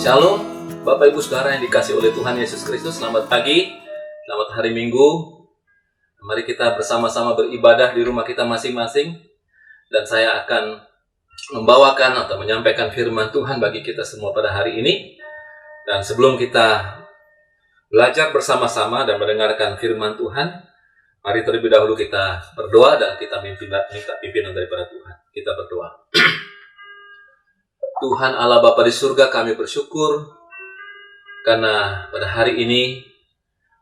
Shalom, Bapak Ibu Saudara yang dikasihi oleh Tuhan Yesus Kristus. Selamat pagi, selamat hari Minggu. Mari kita bersama-sama beribadah di rumah kita masing-masing. Dan saya akan membawakan atau menyampaikan firman Tuhan bagi kita semua pada hari ini. Dan sebelum kita belajar bersama-sama dan mendengarkan firman Tuhan, mari terlebih dahulu kita berdoa dan kita minta pimpinan daripada Tuhan. Kita berdoa. Tuhan Allah Bapa di surga, kami bersyukur karena pada hari ini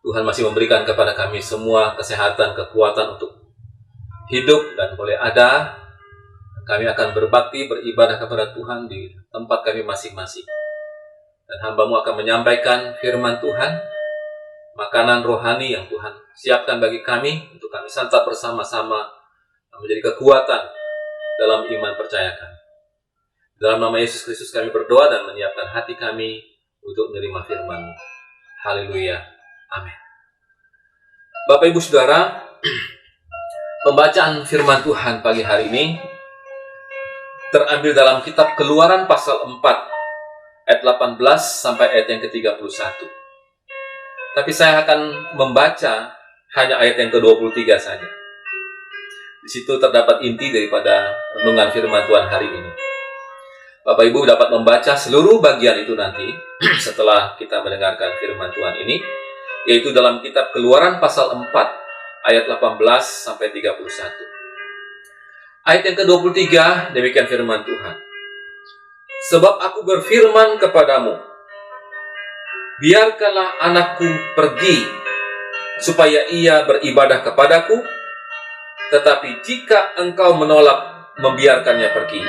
Tuhan masih memberikan kepada kami semua kesehatan, kekuatan untuk hidup dan boleh ada. Kami akan berbakti, beribadah kepada Tuhan di tempat kami masing-masing. Dan hamba-Mu akan menyampaikan firman Tuhan, makanan rohani yang Tuhan siapkan bagi kami untuk kami santap bersama-sama menjadi kekuatan dalam iman percaya kami. Dalam nama Yesus Kristus kami berdoa dan menyiapkan hati kami untuk menerima firman-Mu. Haleluya. Amin. Bapak Ibu Saudara, pembacaan firman Tuhan pagi hari ini terambil dalam kitab Keluaran pasal 4 ayat 18 sampai ayat yang ke-31. Tapi saya akan membaca hanya ayat yang ke-23 saja. Di situ terdapat inti daripada renungan firman Tuhan hari ini. Bapak Ibu dapat membaca seluruh bagian itu nanti setelah kita mendengarkan firman Tuhan ini, yaitu dalam kitab Keluaran pasal 4 ayat 18 sampai 31. Ayat yang ke-23 demikian firman Tuhan. Sebab aku berfirman kepadamu, biarkanlah anakku pergi supaya ia beribadah kepadaku, tetapi jika engkau menolak membiarkannya pergi,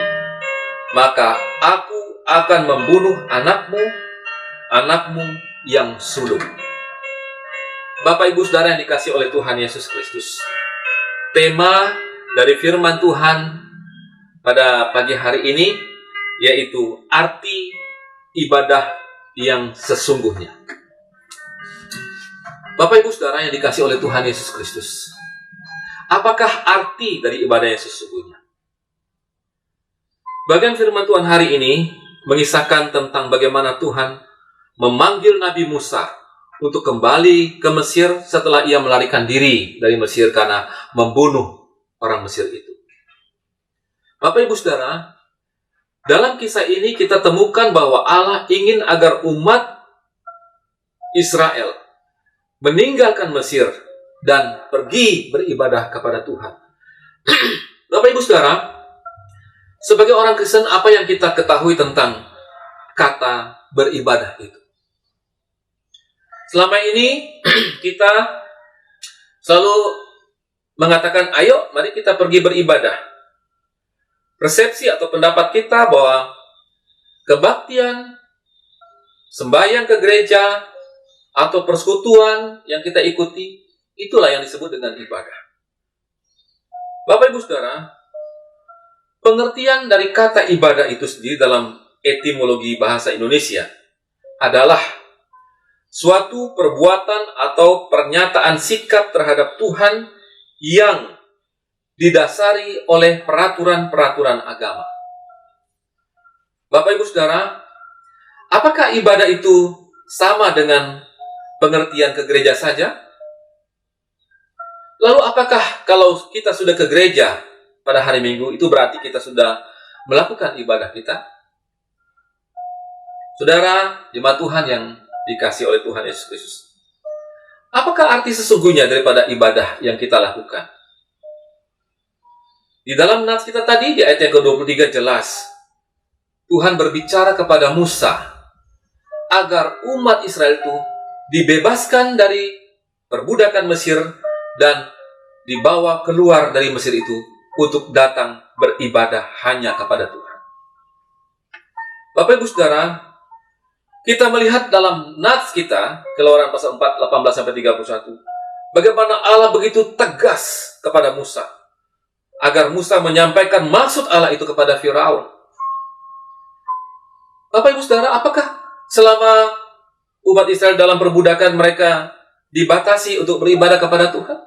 maka aku akan membunuh anakmu yang sulung. Bapak Ibu Saudara yang dikasihi oleh Tuhan Yesus Kristus, tema dari firman Tuhan pada pagi hari ini yaitu arti ibadah yang sesungguhnya. Bapak Ibu Saudara yang dikasihi oleh Tuhan Yesus Kristus, apakah arti dari ibadah yang sesungguhnya? Bagian firman Tuhan hari ini mengisahkan tentang bagaimana Tuhan memanggil Nabi Musa untuk kembali ke Mesir setelah ia melarikan diri dari Mesir karena membunuh orang Mesir itu. Bapak Ibu Saudara, dalam kisah ini kita temukan bahwa Allah ingin agar umat Israel meninggalkan Mesir dan pergi beribadah kepada Tuhan. Bapak Ibu Saudara, sebagai orang Kristen, apa yang kita ketahui tentang kata beribadah itu? Selama ini kita selalu mengatakan, ayo mari kita pergi beribadah. Persepsi atau pendapat kita bahwa kebaktian, sembahyang ke gereja, atau persekutuan yang kita ikuti, itulah yang disebut dengan ibadah. Bapak Ibu Saudara, pengertian dari kata ibadah itu sendiri dalam etimologi bahasa Indonesia adalah suatu perbuatan atau pernyataan sikap terhadap Tuhan yang didasari oleh peraturan-peraturan agama. Bapak Ibu Saudara, apakah ibadah itu sama dengan pengertian ke gereja saja? Lalu apakah kalau kita sudah ke gereja pada hari Minggu, itu berarti kita sudah melakukan ibadah kita? Saudara, jemaat Tuhan yang dikasihi oleh Tuhan Yesus Kristus, apakah arti sesungguhnya daripada ibadah yang kita lakukan? Di dalam nats kita tadi, di ayat yang ke-23 jelas, Tuhan berbicara kepada Musa agar umat Israel itu dibebaskan dari perbudakan Mesir dan dibawa keluar dari Mesir itu untuk datang beribadah hanya kepada Tuhan. Bapak Ibu Saudara, kita melihat dalam nats kita, Keluaran pasal 4, 18-31, bagaimana Allah begitu tegas kepada Musa, agar Musa menyampaikan maksud Allah itu kepada Firaun. Bapak Ibu Saudara, apakah selama umat Israel dalam perbudakan mereka dibatasi untuk beribadah kepada Tuhan?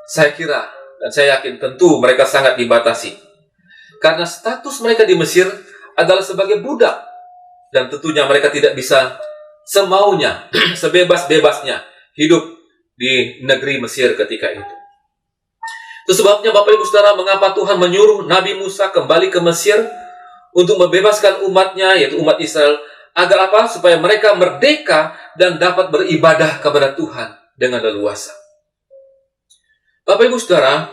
Saya kira dan saya yakin tentu mereka sangat dibatasi. Karena status mereka di Mesir adalah sebagai budak Dan tentunya mereka tidak bisa semaunya, sebebas-bebasnya hidup di negeri Mesir ketika itu. Itu sebabnya Bapak Ibu Saudara, mengapa Tuhan menyuruh Nabi Musa kembali ke Mesir untuk membebaskan umatnya, yaitu umat Israel. Agar apa? Supaya mereka merdeka dan dapat beribadah kepada Tuhan dengan leluasa. Bapak Ibu Saudara,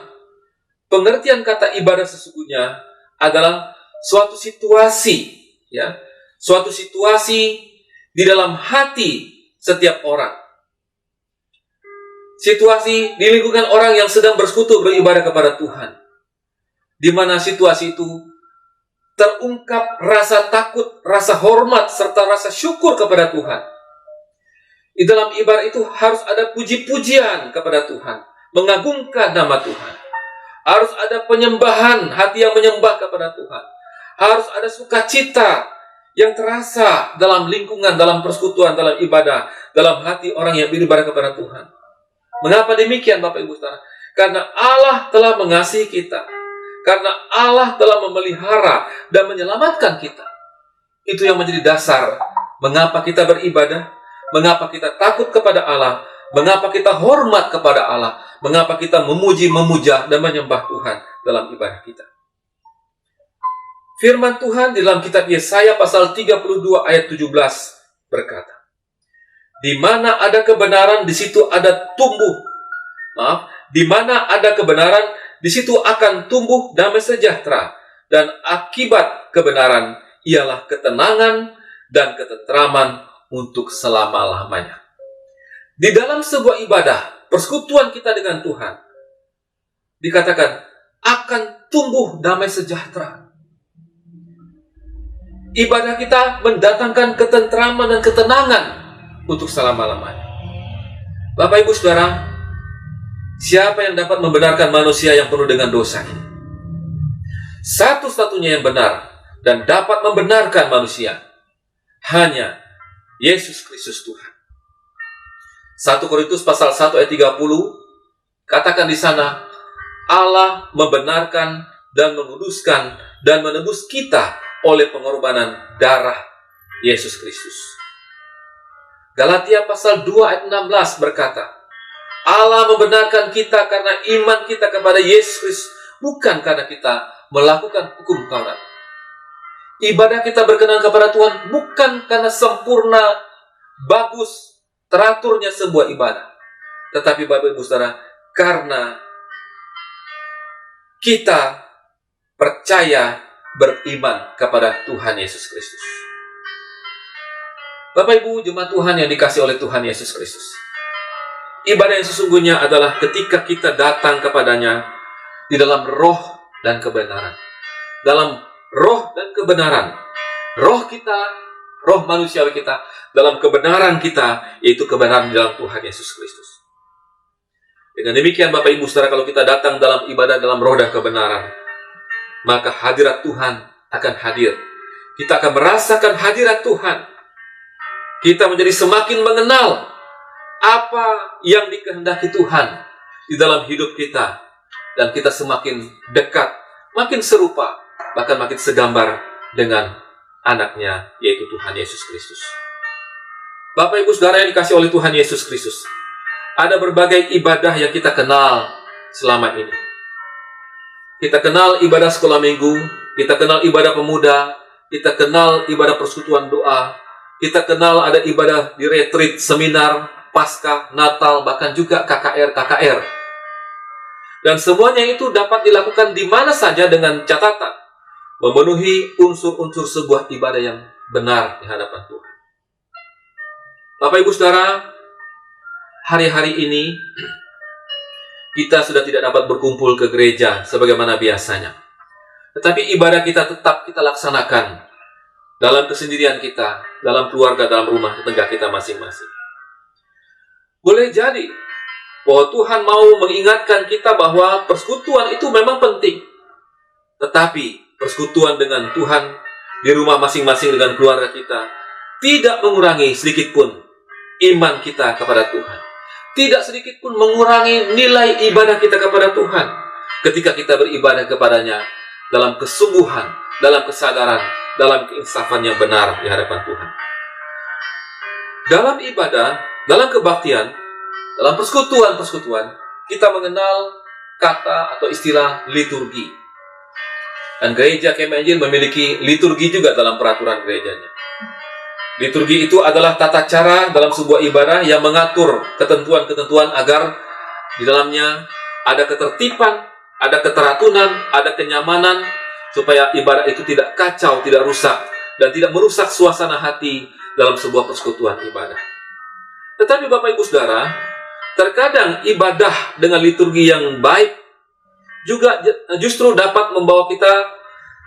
pengertian kata ibadah sesungguhnya adalah suatu situasi, ya, suatu situasi di dalam hati setiap orang. Situasi di lingkungan orang yang sedang bersekutu beribadah kepada Tuhan, di mana situasi itu terungkap rasa takut, rasa hormat, serta rasa syukur kepada Tuhan. Di dalam ibadah itu harus ada puji-pujian kepada Tuhan, mengagungkan nama Tuhan. Harus ada penyembahan, hati yang menyembah kepada Tuhan. Harus ada sukacita yang terasa dalam lingkungan, dalam persekutuan, dalam ibadah, dalam hati orang yang beribadah kepada Tuhan. Mengapa demikian Bapak Ibu Saudara? Karena Allah telah mengasihi kita. Karena Allah telah memelihara dan menyelamatkan kita. Itu yang menjadi dasar mengapa kita beribadah, mengapa kita takut kepada Allah, mengapa kita hormat kepada Allah, mengapa kita memuji, memuja, dan menyembah Tuhan dalam ibadah kita. Firman Tuhan di dalam kitab Yesaya pasal 32 ayat 17 berkata, di mana ada kebenaran, di situ ada tumbuh. Di mana ada kebenaran, di situ akan tumbuh damai sejahtera. Dan akibat kebenaran ialah ketenangan dan ketentraman untuk selama-lamanya. Di dalam sebuah ibadah, persekutuan kita dengan Tuhan, dikatakan akan tumbuh damai sejahtera. Ibadah kita mendatangkan ketentraman dan ketenangan untuk selama-lamanya. Bapak Ibu Saudara, siapa yang dapat membenarkan manusia yang penuh dengan dosa ini? Satu-satunya yang benar dan dapat membenarkan manusia hanya Yesus Kristus Tuhan. 1 Korintus pasal 1 ayat 30 katakan di sana, Allah membenarkan dan menguduskan dan menebus kita oleh pengorbanan darah Yesus Kristus. Galatia pasal 2 ayat 16 berkata, Allah membenarkan kita karena iman kita kepada Yesus Kristus, bukan karena kita melakukan hukum Taurat. Ibadah kita berkenan kepada Tuhan bukan karena sempurna, bagus, teraturnya sebuah ibadah. Tetapi Bapak Ibu Saudara, karena kita percaya, beriman kepada Tuhan Yesus Kristus. Bapak Ibu jemaat Tuhan yang dikasihi oleh Tuhan Yesus Kristus, ibadah yang sesungguhnya adalah ketika kita datang kepadanya di dalam roh dan kebenaran. Dalam roh dan kebenaran. Roh kita, roh manusiawi kita, dalam kebenaran kita, yaitu kebenaran dalam Tuhan Yesus Kristus. Dengan demikian Bapak Ibu Saudara, kalau kita datang dalam ibadah dalam roh dan kebenaran, maka hadirat Tuhan akan hadir. Kita akan merasakan hadirat Tuhan. Kita menjadi semakin mengenal apa yang dikehendaki Tuhan di dalam hidup kita. Dan kita semakin dekat, makin serupa, bahkan makin segambar dengan anaknya, yaitu Tuhan Yesus Kristus. Bapak Ibu Saudara yang dikasihi oleh Tuhan Yesus Kristus, ada berbagai ibadah yang kita kenal selama ini. Kita kenal ibadah sekolah minggu, kita kenal ibadah pemuda, kita kenal ibadah persekutuan doa, kita kenal ada ibadah di retreat, seminar, Paskah, Natal, bahkan juga KKR. Dan semuanya itu dapat dilakukan di mana saja dengan catatan memenuhi unsur-unsur sebuah ibadah yang benar di hadapan Tuhan. Bapak Ibu Saudara, hari-hari ini kita sudah tidak dapat berkumpul ke gereja sebagaimana biasanya. Tetapi ibadah kita tetap kita laksanakan dalam kesendirian kita, dalam keluarga, dalam rumah tangga kita masing-masing. Boleh jadi bahwa Tuhan mau mengingatkan kita bahwa persekutuan itu memang penting. Tetapi persekutuan dengan Tuhan di rumah masing-masing dengan keluarga kita tidak mengurangi sedikit pun iman kita kepada Tuhan. Tidak sedikit pun mengurangi nilai ibadah kita kepada Tuhan ketika kita beribadah kepadanya dalam kesungguhan, dalam kesadaran dalam keinsafan yang benar di hadapan Tuhan. Dalam ibadah, dalam kebaktian, dalam persekutuan, kita mengenal kata atau istilah liturgi. Dan gereja KMI memiliki liturgi juga dalam peraturan gerejanya. Liturgi itu adalah tata cara dalam sebuah ibadah yang mengatur ketentuan-ketentuan agar di dalamnya ada ketertiban, ada keteraturan, ada kenyamanan, supaya ibadah itu tidak kacau, tidak rusak, dan tidak merusak suasana hati dalam sebuah persekutuan ibadah. Tetapi Bapak Ibu Saudara, terkadang ibadah dengan liturgi yang baik juga justru dapat membawa kita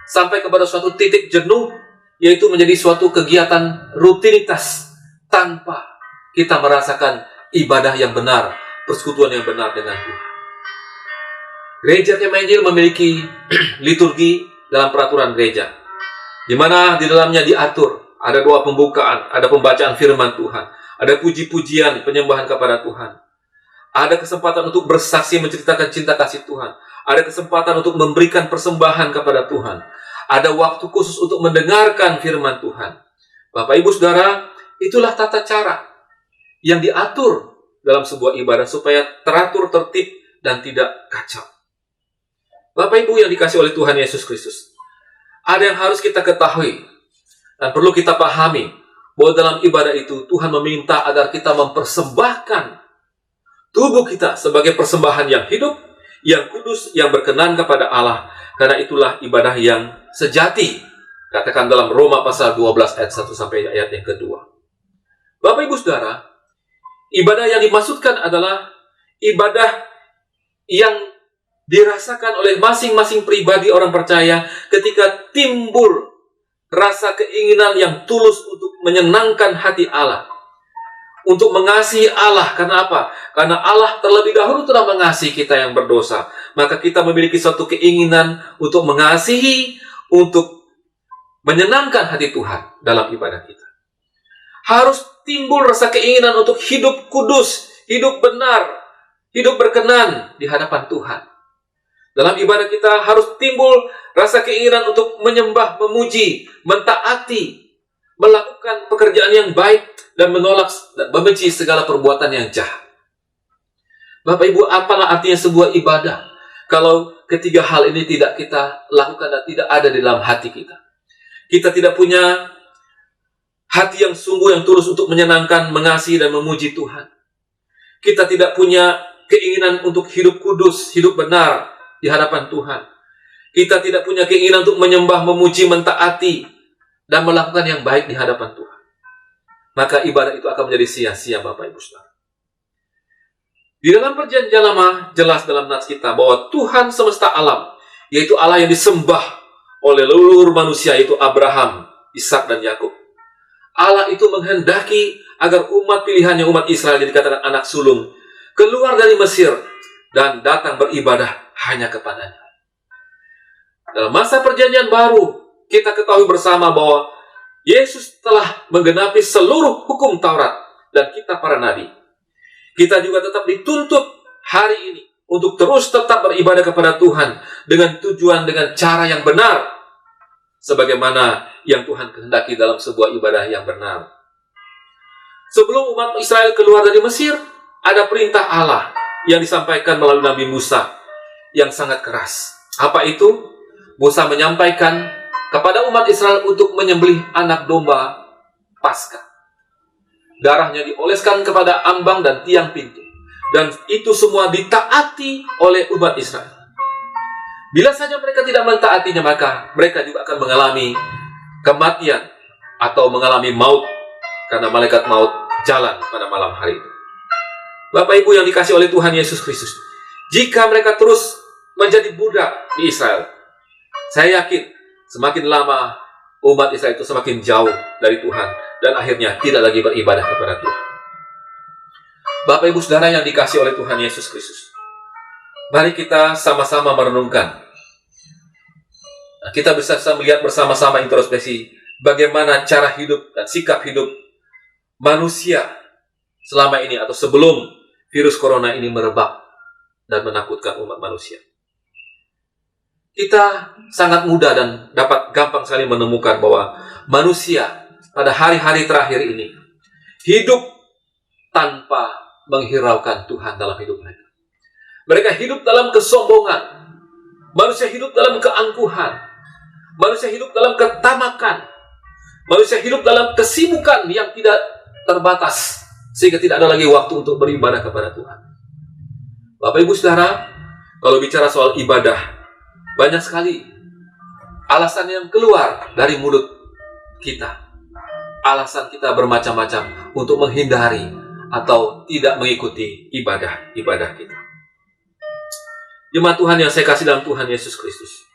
sampai kepada suatu titik jenuh, yaitu menjadi suatu kegiatan rutinitas tanpa kita merasakan ibadah yang benar, persekutuan yang benar dengan Tuhan. Gereja KMI memiliki liturgi dalam peraturan gereja, di mana di dalamnya diatur ada doa pembukaan, ada pembacaan firman Tuhan, ada puji-pujian, penyembahan kepada Tuhan, ada kesempatan untuk bersaksi menceritakan cinta kasih Tuhan, ada kesempatan untuk memberikan persembahan kepada Tuhan, ada waktu khusus untuk mendengarkan firman Tuhan. Bapak Ibu Saudara, itulah tata cara yang diatur dalam sebuah ibadah supaya teratur, tertib, dan tidak kacau. Bapak Ibu yang dikasih oleh Tuhan Yesus Kristus, ada yang harus kita ketahui dan perlu kita pahami, bahwa dalam ibadah itu Tuhan meminta agar kita mempersembahkan tubuh kita sebagai persembahan yang hidup, yang kudus, yang berkenan kepada Allah. Karena itulah ibadah yang sejati. Katakan dalam Roma pasal 12 ayat 1 sampai ayat yang kedua. Bapak Ibu Saudara, ibadah yang dimaksudkan adalah ibadah yang dirasakan oleh masing-masing pribadi orang percaya ketika timbul rasa keinginan yang tulus untuk menyenangkan hati Allah, untuk mengasihi Allah. Karena apa? Karena Allah terlebih dahulu telah mengasihi kita yang berdosa. Maka kita memiliki suatu keinginan untuk mengasihi, untuk menyenangkan hati Tuhan dalam ibadah kita. Harus timbul rasa keinginan untuk hidup kudus, hidup benar, hidup berkenan di hadapan Tuhan. Dalam ibadah kita harus timbul rasa keinginan untuk menyembah, memuji, mentaati, melakukan pekerjaan yang baik, dan menolak dan membenci segala perbuatan yang jahat. Bapak Ibu, apalah artinya sebuah ibadah kalau ketiga hal ini tidak kita lakukan dan tidak ada di dalam hati kita? Kita tidak punya hati yang sungguh, yang tulus untuk menyenangkan, mengasihi, dan memuji Tuhan. Kita tidak punya keinginan untuk hidup kudus, hidup benar di hadapan Tuhan. Kita tidak punya keinginan untuk menyembah, memuji, mentaati, dan melakukan yang baik di hadapan Tuhan. Maka ibadah itu akan menjadi sia-sia, Bapak Ibu Saudara. Di dalam perjanjian lama, jelas dalam nats kita bahwa Tuhan semesta alam, yaitu Allah yang disembah oleh leluhur manusia, yaitu Abraham, Ishak, dan Yakub. Allah itu menghendaki agar umat pilihannya, umat Israel yang dikatakan anak sulung, keluar dari Mesir dan datang beribadah hanya kepadanya. Dalam masa perjanjian baru, kita ketahui bersama bahwa Yesus telah menggenapi seluruh hukum Taurat dan kitab para nabi. Kita juga tetap dituntut hari ini untuk terus tetap beribadah kepada Tuhan dengan tujuan, dengan cara yang benar, sebagaimana yang Tuhan kehendaki dalam sebuah ibadah yang benar. Sebelum umat Israel keluar dari Mesir, ada perintah Allah yang disampaikan melalui Nabi Musa yang sangat keras. Apa itu? Musa menyampaikan kepada umat Israel untuk menyembelih anak domba Paskah. Darahnya dioleskan kepada ambang dan tiang pintu. Dan itu semua ditaati oleh umat Israel. Bila saja mereka tidak mentaatinya, maka mereka juga akan mengalami kematian atau mengalami maut, karena malaikat maut jalan pada malam hari itu. Bapak Ibu yang dikasih oleh Tuhan Yesus Kristus, jika mereka terus menjadi budak di Israel, saya yakin semakin lama umat Israel itu semakin jauh dari Tuhan dan akhirnya tidak lagi beribadah kepada Tuhan. Bapak Ibu Saudara yang dikasih oleh Tuhan Yesus Kristus, mari kita sama-sama merenungkan. Kita bisa melihat bersama-sama introspeksi bagaimana cara hidup dan sikap hidup manusia selama ini atau sebelum virus corona ini merebak dan menakutkan umat manusia. kita sangat mudah dan dapat gampang sekali menemukan bahwa manusia pada hari-hari terakhir ini hidup tanpa menghiraukan Tuhan dalam hidup mereka. Mereka hidup dalam kesombongan. Manusia hidup dalam keangkuhan. Manusia hidup dalam ketamakan. Manusia hidup dalam kesibukan yang tidak terbatas, sehingga tidak ada lagi waktu untuk beribadah kepada Tuhan. Bapak Ibu Saudara, kalau bicara soal ibadah, banyak sekali alasan yang keluar dari mulut kita. Alasan kita bermacam-macam untuk menghindari atau tidak mengikuti ibadah kita. Jemaat Tuhan yang saya kasih dalam Tuhan Yesus Kristus,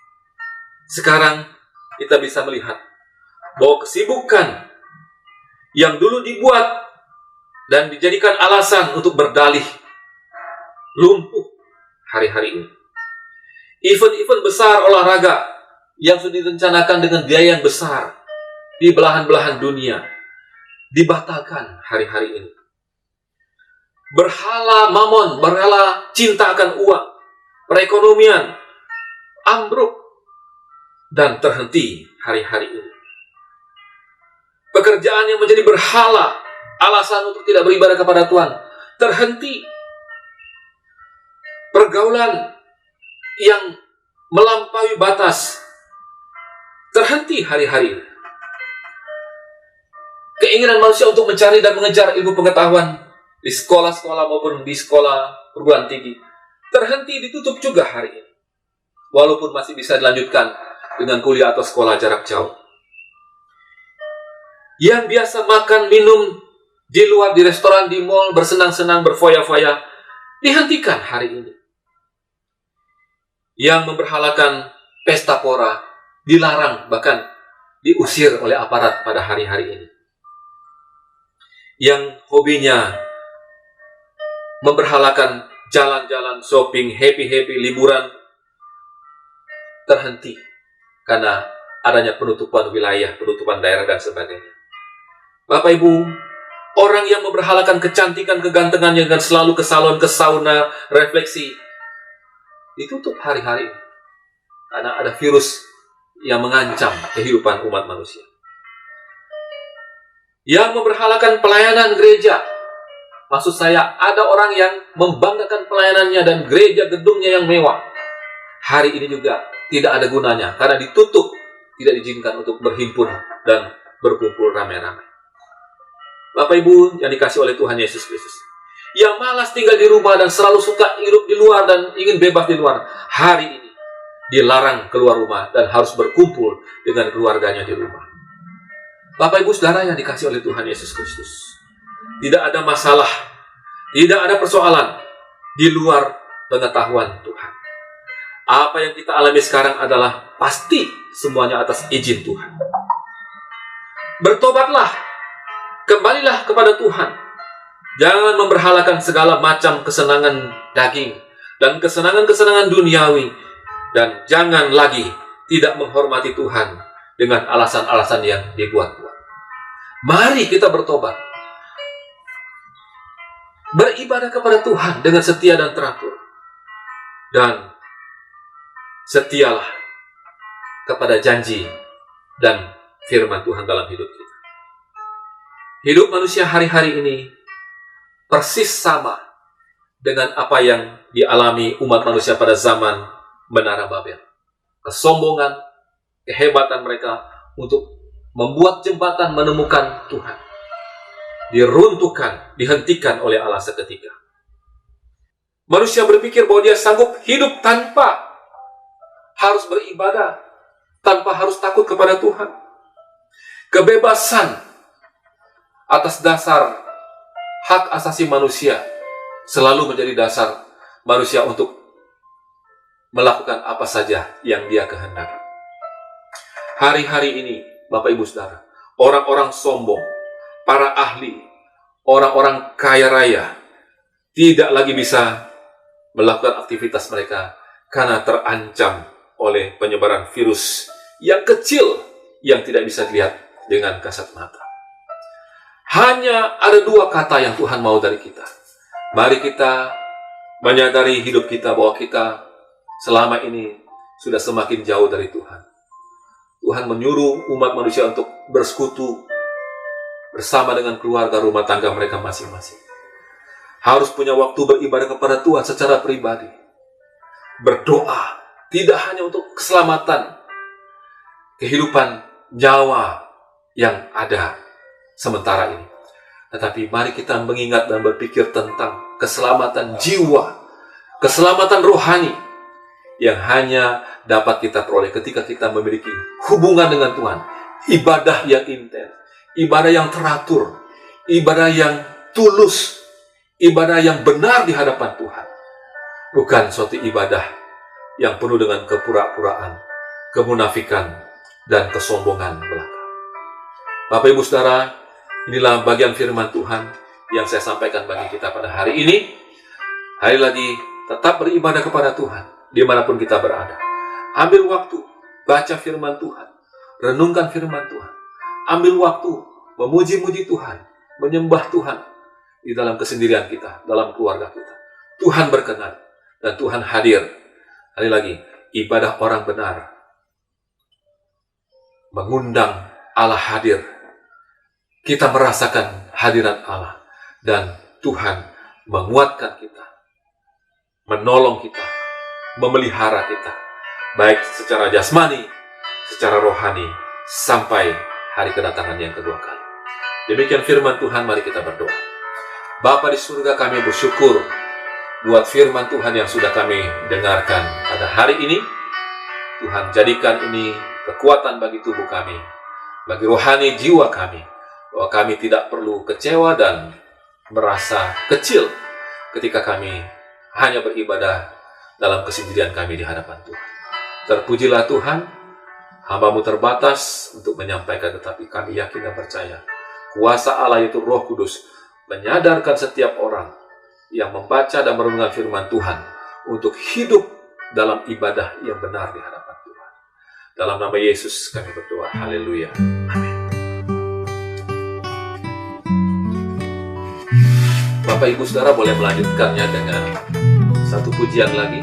sekarang kita bisa melihat bahwa kesibukan yang dulu dibuat dan dijadikan alasan untuk berdalih lumpuh hari-hari ini. Event-event besar olahraga yang sudah direncanakan dengan biaya yang besar di belahan-belahan dunia dibatalkan hari-hari ini. Berhala mamon, berhala cinta akan uang, perekonomian ambruk dan terhenti hari-hari ini. Pekerjaan yang menjadi berhala, alasan untuk tidak beribadah kepada Tuhan, terhenti. Pergaulan yang melampaui batas, terhenti hari-hari ini. Keinginan manusia untuk mencari dan mengejar ilmu pengetahuan di sekolah-sekolah maupun di sekolah perguruan tinggi, terhenti, ditutup juga hari ini. Walaupun masih bisa dilanjutkan dengan kuliah atau sekolah jarak jauh. Yang biasa makan, minum di luar, di restoran, di mal, bersenang-senang, berfoya-foya, dihentikan hari ini. Yang memberhalakan pesta pora, dilarang, bahkan diusir oleh aparat pada hari-hari ini. Yang hobinya memberhalakan jalan-jalan, shopping, happy-happy, liburan, terhenti karena adanya penutupan wilayah, penutupan daerah, dan sebagainya. Bapak Ibu, orang yang memberhalakan kecantikan, kegantengan yang selalu ke salon, ke sauna, refleksi, ditutup hari-hari ini karena ada virus yang mengancam kehidupan umat manusia. Yang memberhalakan pelayanan gereja, maksud saya ada orang yang membanggakan pelayanannya dan gereja gedungnya yang mewah, hari ini juga tidak ada gunanya karena ditutup, tidak diizinkan untuk berhimpun dan berkumpul ramai-ramai. Bapak Ibu yang dikasih oleh Tuhan Yesus Kristus, yang malas tinggal di rumah dan selalu suka hidup di luar dan ingin bebas di luar, hari ini dilarang keluar rumah dan harus berkumpul dengan keluarganya di rumah. Bapak Ibu Saudara yang dikasih oleh Tuhan Yesus Kristus, tidak ada masalah, tidak ada persoalan di luar pengetahuan Tuhan. Apa yang kita alami sekarang adalah pasti semuanya atas izin Tuhan. Bertobatlah, kembalilah kepada Tuhan. Jangan memberhalakan segala macam kesenangan daging dan kesenangan-kesenangan duniawi. Dan jangan lagi tidak menghormati Tuhan dengan alasan-alasan yang dibuat-buat. Mari kita bertobat. Beribadah kepada Tuhan dengan setia dan teratur. Dan setialah kepada janji dan firman Tuhan dalam hidup kita. Hidup manusia hari-hari ini persis sama dengan apa yang dialami umat manusia pada zaman Menara Babel. Kesombongan, kehebatan mereka untuk membuat jembatan menemukan Tuhan diruntuhkan, dihentikan oleh Allah seketika. Manusia berpikir bahwa dia sanggup hidup tanpa harus beribadah, tanpa harus takut kepada Tuhan. Kebebasan atas dasar hak asasi manusia selalu menjadi dasar manusia untuk melakukan apa saja yang dia kehendaki. Hari-hari ini, Bapak Ibu Saudara, orang-orang sombong, para ahli, orang-orang kaya raya tidak lagi bisa melakukan aktivitas mereka karena terancam oleh penyebaran virus yang kecil yang tidak bisa dilihat dengan kasat mata. Hanya ada dua kata yang Tuhan mau dari kita. Mari kita menyadari hidup kita bahwa kita selama ini sudah semakin jauh dari Tuhan. Tuhan menyuruh umat manusia untuk bersekutu bersama dengan keluarga rumah tangga mereka masing-masing. Harus punya waktu beribadah kepada Tuhan secara pribadi. Berdoa, tidak hanya untuk keselamatan kehidupan nyawa yang ada sementara ini, tetapi mari kita mengingat dan berpikir tentang keselamatan jiwa, keselamatan rohani yang hanya dapat kita peroleh ketika kita memiliki hubungan dengan Tuhan. Ibadah yang intens, ibadah yang teratur, ibadah yang tulus, ibadah yang benar di hadapan Tuhan. Bukan suatu ibadah yang penuh dengan kepura-puraan, kemunafikan, dan kesombongan belaka. Bapak Ibu Saudara, inilah bagian firman Tuhan yang saya sampaikan bagi kita pada hari ini. Hari lagi tetap beribadah kepada Tuhan dimanapun kita berada. Ambil waktu, baca firman Tuhan, renungkan firman Tuhan. Ambil waktu, memuji-muji Tuhan, menyembah Tuhan di dalam kesendirian kita, dalam keluarga kita. Tuhan berkenan dan Tuhan hadir. Hari lagi, ibadah orang benar mengundang Allah hadir. Kita merasakan hadirat Allah dan Tuhan menguatkan kita, menolong kita, memelihara kita, baik secara jasmani, secara rohani, sampai hari kedatangan yang kedua kali. Demikian firman Tuhan, mari kita berdoa. Bapa di surga, kami bersyukur buat firman Tuhan yang sudah kami dengarkan pada hari ini. Tuhan, jadikan ini kekuatan bagi tubuh kami, bagi rohani jiwa kami, bahwa kami tidak perlu kecewa dan merasa kecil ketika kami hanya beribadah dalam kesendirian kami di hadapan Tuhan. Terpujilah Tuhan, hamba-Mu terbatas untuk menyampaikan, tetapi kami yakin dan percaya kuasa Allah yaitu Roh Kudus menyadarkan setiap orang yang membaca dan merenungkan firman Tuhan untuk hidup dalam ibadah yang benar di hadapan Tuhan. Dalam nama Yesus kami berdoa. Haleluya. Amin. Bapak Ibu Saudara boleh melanjutkannya dengan satu pujian lagi.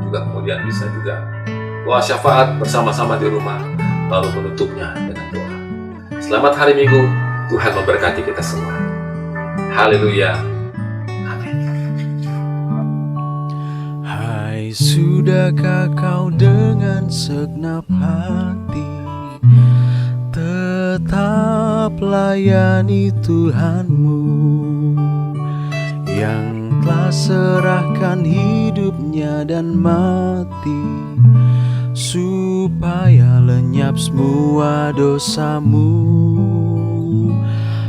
Juga kemudian bisa juga doa syafaat bersama-sama di rumah, lalu menutupnya dengan doa. Selamat hari Minggu, Tuhan memberkati kita semua. Haleluya. Amin. Hai, sudahkah kau dengan segenap hati tetap layani Tuhanmu yang telah serahkan hidupnya dan mati supaya lenyap semua dosamu.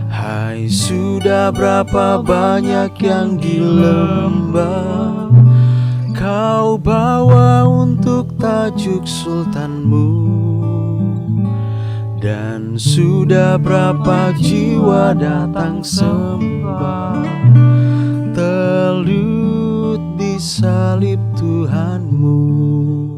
Hai, sudah berapa banyak yang di lembah kau bawa untuk tajuk sultanmu, dan sudah berapa jiwa datang sembah telut di salib Tuhanmu.